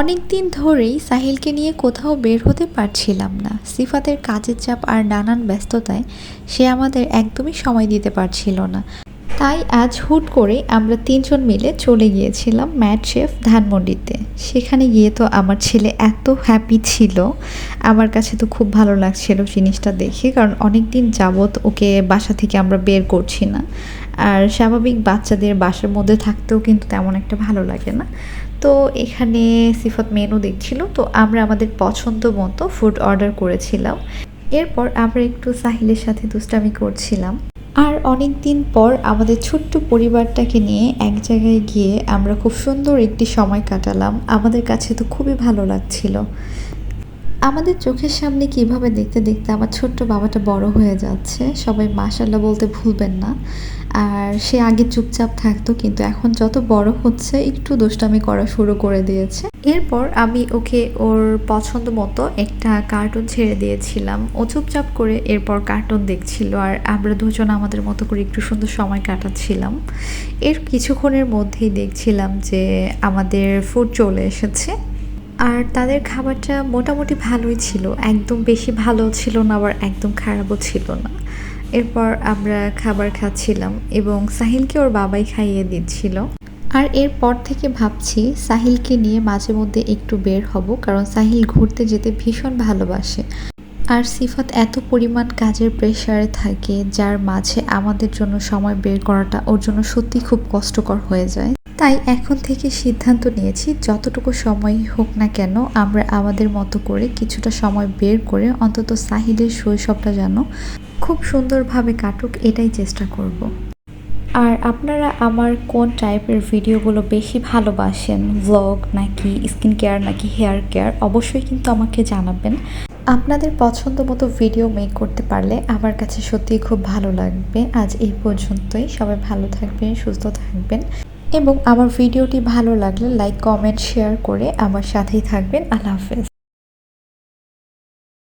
অনেক দিন ধরেই সাহিলকে নিয়ে কোথাও বের হতে পারছিলাম না। সিফাতের কাজের চাপ আর নানান ব্যস্ততায় সে আমাদের একদমই সময় দিতে পারছিল না। তাই আজ হুট করে আমরা তিনজন মিলে চলে গিয়েছিলাম ম্যাড শেফ ধানমন্ডিতে। সেখানে গিয়ে তো আমার ছেলে এত হ্যাপি ছিল, আমার কাছে তো খুব ভালো লাগছিল জিনিসটা দেখে, কারণ অনেক দিন যাবৎ ওকে বাসা থেকে আমরা বের করছি না। আর স্বাভাবিক বাচ্চাদের বাসার মধ্যে থাকতেও কিন্তু তেমন একটা ভালো লাগে না। তো এখানে সিফাত মেনু দেখছিল, তো আমরা আমাদের পছন্দ মতো ফুড অর্ডার করেছিলাম। এরপর আমরা একটু সাহিলের সাথে দুষ্টামি করছিলাম। আর অনেক দিন পর আমাদের ছোট্ট পরিবারটাকে নিয়ে এক জায়গায় গিয়ে আমরা খুব সুন্দর একটি সময় কাটালাম। আমাদের কাছে তো খুবই ভালো লাগছিল। আমাদের চোখের সামনে কিভাবে দেখতে দেখতে আমার ছোট্ট বাবাটা বড় হয়ে যাচ্ছে, সবাই মাশাআল্লাহ বলতে ভুলবেন না। আর সে আগে চুপচাপ থাকতো, কিন্তু এখন যত বড় হচ্ছে একটু দুষ্টামি করা শুরু করে দিয়েছে। এরপর আমি ওকে ওর পছন্দ মতো একটা কার্টুন ছেড়ে দিয়েছিলাম। ও চুপচাপ করে এরপর কার্টুন দেখছিল, আর আমরা দুজন আমাদের মতো করে একটু সুন্দর সময় কাটাচ্ছিলাম। এর কিছুক্ষণের মধ্যেই দেখছিলাম যে আমাদের ফুড চলে এসেছে। আর তাদের খাবারটা মোটামুটি ভালোই ছিল, একদম বেশি ভালো ছিল না, আবার একদম খারাপও ছিল না। এরপর আমরা খাবার খাচ্ছিলাম এবং সাহিলকে ওর বাবাই খাইয়ে দিচ্ছিল। আর এরপর থেকে ভাবছি সাহিলকে নিয়ে মাঝে মধ্যে একটু বের হব, কারণ সাহিল ঘুরতে যেতে ভীষণ ভালোবাসে। আর সিফাত এত পরিমাণ কাজের প্রেশারে থাকে, যার মাঝে আমাদের জন্য সময় বের করাটা ওর জন্য সত্যি খুব কষ্টকর হয়ে যায়। তাই এখন থেকে সিদ্ধান্ত নিয়েছি, যতটুকু সময় হোক না কেন আমরা আমাদের মতো করে কিছুটা সময় বের করে অন্তত সাহিলের শৈশবটা যেন খুব সুন্দরভাবে কাটুক, এটাই চেষ্টা করব। আর আপনারা আমার কোন টাইপের ভিডিওগুলো বেশি ভালোবাসেন, ভ্লগ নাকি স্কিন কেয়ার নাকি হেয়ার কেয়ার, অবশ্যই কিন্তু আমাকে জানাবেন। আপনাদের পছন্দ মতো ভিডিও মেক করতে পারলে আমার কাছে সত্যিই খুব ভালো লাগবে। আজ এই পর্যন্তই, সবাই ভালো থাকবেন, সুস্থ থাকবেন এবং আমার ভিডিওটি ভালো লাগলে লাইক কমেন্ট শেয়ার করে আমার সাথেই থাকবেন। আল্লাহ হাফেজ।